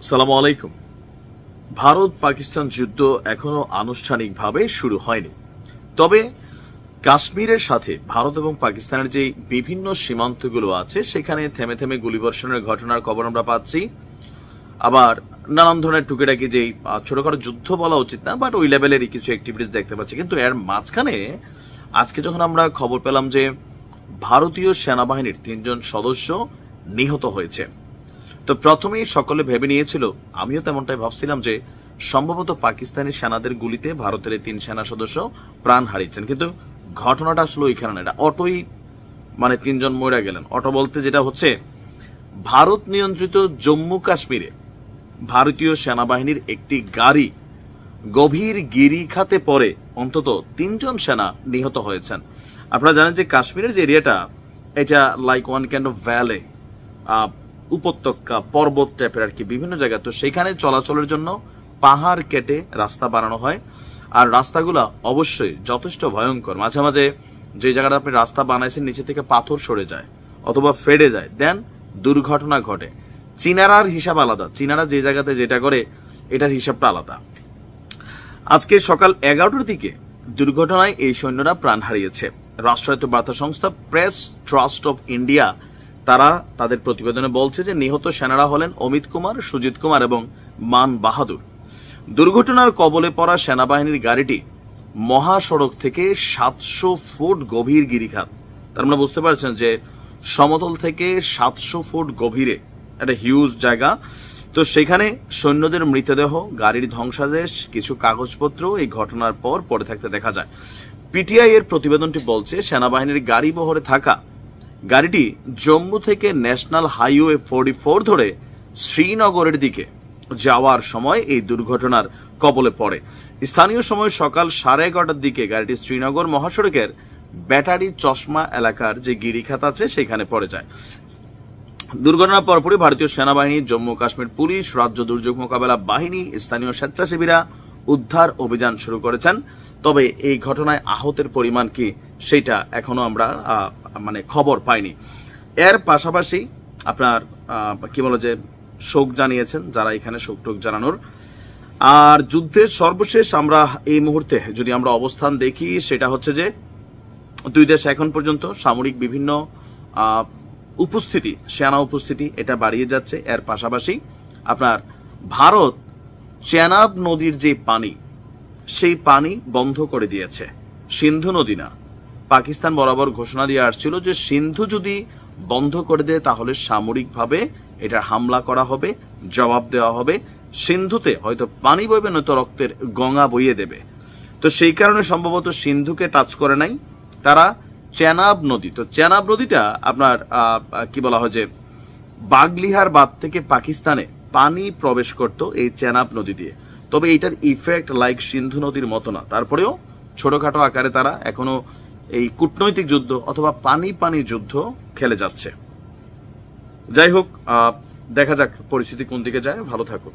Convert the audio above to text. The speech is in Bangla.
সালামু আলাইকুম। ভারত পাকিস্তান যুদ্ধ এখনো আনুষ্ঠানিকভাবে শুরু হয়নি, তবে কাশ্মীরের সাথে ভারত এবং পাকিস্তানের যে বিভিন্ন সীমান্তগুলো আছে সেখানে থেমে থেমে গুলিবর্ষণের ঘটনার খবর আমরা পাচ্ছি। আবার নানান ধরনের টুকিটাকি যে ছোটখাটো যুদ্ধ বলা উচিত না, বাট ওই লেভেলেরই কিছু অ্যাক্টিভিটিস দেখতে পাচ্ছি। কিন্তু এর মাঝখানে আজকে যখন আমরা খবর পেলাম যে ভারতীয় সেনাবাহিনীর ৩ জন সদস্য নিহত হয়েছে, তো প্রথমেই সকলে ভেবে নিয়েছিল, আমিও তেমনটাই ভাবছিলাম, যে সম্ভবত পাকিস্তানি সেনাদের গুলিতে ভারতের ৩ সেনা সদস্য প্রাণ হারিয়েছেন। কিন্তু ঘটনাটা আসলে ওইখানে না, এটা অটোই ৩ জন মরে গেলেন। অটো বলতে যেটা হচ্ছে, ভারত নিয়ন্ত্রিত জম্মু কাশ্মীরে ভারতীয় সেনাবাহিনীর একটি গাড়ি গভীর গিরিখাতে পড়ে অন্তত ৩ জন সেনা নিহত হয়েছেন। আপনারা জানেন যে কাশ্মীরের যে এরিয়াটা, এটা like one kind of valley, উপত্যকা, পর্বত টাইপের আর কি, বিভিন্ন জায়গা। তো সেখানে চলাচলের জন্য পাহাড় কেটে রাস্তা বানানো হয়, আর রাস্তাগুলা অবশ্যই যথেষ্ট ভয়ঙ্কর। মাঝে মাঝে যে জায়গাটা আপনি রাস্তা বানাইছেন নিচে থেকে পাথর সরে যায় অথবা ফেটে যায়, দেন দুর্ঘটনা ঘটে। চীনারার হিসাব আলাদা, চীনারা যে জায়গাতে যেটা করে এটার হিসাবটা আলাদা। আজকে সকাল 11টার দিকে দুর্ঘটনায় এই সৈন্যরা প্রাণ হারিয়েছে। রাষ্ট্রায়ত্ত বার্তা সংস্থা প্রেস ট্রাস্ট অফ ইন্ডিয়া তারা তাদের প্রতিবেদনে বলছে যে নিহত সেনারা হলেন অমিত কুমার, সুজিত কুমার এবং মান বাহাদুর। দুর্ঘটনার কবলে পড়া সেনাবাহিনীর গাড়িটি মহাসড়ক থেকে 700 ফুট গভীর গিরিখাত, তার মানে বুঝতে পারছেন যে সমতল থেকে 700 ফুট গভীরে একটা হিউজ জায়গা। তো সেখানে সৈন্যদের মৃতদেহ, গাড়ির ধ্বংসাবশেষ, কিছু কাগজপত্র এই ঘটনার পর পড়ে থাকতে দেখা যায়। পিটিআই এর প্রতিবেদনটি বলছে, সেনাবাহিনীর গাড়ি বহরে থাকা গাড়িটি জম্মু থেকে ন্যাশনাল হাইওয়ে 44 ধরে শ্রীনগরের দিকে যাওয়ার সময় এই দুর্ঘটনার কবলে পড়ে। স্থানীয় সময় সকাল 11:30টার দিকে গাড়িটি শ্রীনগর মহাসড়কের ব্যাটারি চশমা এলাকার যে গিরিখাত আছে সেখানে পড়ে যায়। দুর্ঘটনার পরপরই ভারতীয় সেনাবাহিনী, জম্মু কাশ্মীর পুলিশ, রাজ্য দুর্যোগ মোকাবেলা বাহিনী, স্থানীয় স্বেচ্ছাসেবীরা উদ্ধার অভিযান শুরু করেছেন। তবে এই ঘটনায় আহতের পরিমাণ কি সেটা এখনো আমরা খবর পাইনি। এর পাশাপাশি আপনার কি বলে যে শোক জানিয়েছেন যারা এখানে শোক টোক জানানোর। আর যুদ্ধের সর্বশেষ আমরা এই মুহূর্তে যদি আমরা অবস্থান দেখি, সেটা হচ্ছে যে দুই দেশ এখন পর্যন্ত সামরিক বিভিন্ন উপস্থিতি, সেনা উপস্থিতি এটা বাড়িয়ে যাচ্ছে। এর পাশাপাশি আপনার ভারত চেনাব নদীর যে পানি, সেই পানি বন্ধ করে দিয়েছে, সিন্ধু নদী না। পাকিস্তান বরাবর ঘোষণা দিয়ে আসছিল যে সিন্ধু যদি বন্ধ করে দেয় তাহলে সামরিকভাবে এটা হামলা করা হবে, জবাব দেওয়া হবে। সিন্ধুতে হয়তো পানি বইবে, নয়তো রক্তের গঙ্গা বইয়ে দেবে। তো সেই কারণে সম্ভবত সিন্ধুকে টাচ করে নাই তারা, চেনাব নদী। তো চেনাব নদীটা আপনার কি বলা হয় যে বাগলিহার বাঁধ থেকে পাকিস্তানে পানি প্রবেশ করত এই চেনাব নদী দিয়ে। তবে এইটার ইফেক্ট লাইক সিন্ধু নদীর মতো না। তারপরেও ছোটখাটো আকারে তারা এখনো এই কূটনৈতিক যুদ্ধ অথবা পানি পানি যুদ্ধ খেলে যাচ্ছে। যাই হোক, দেখা যাক পরিস্থিতি কোন দিকে যায়। ভালো থাকুন।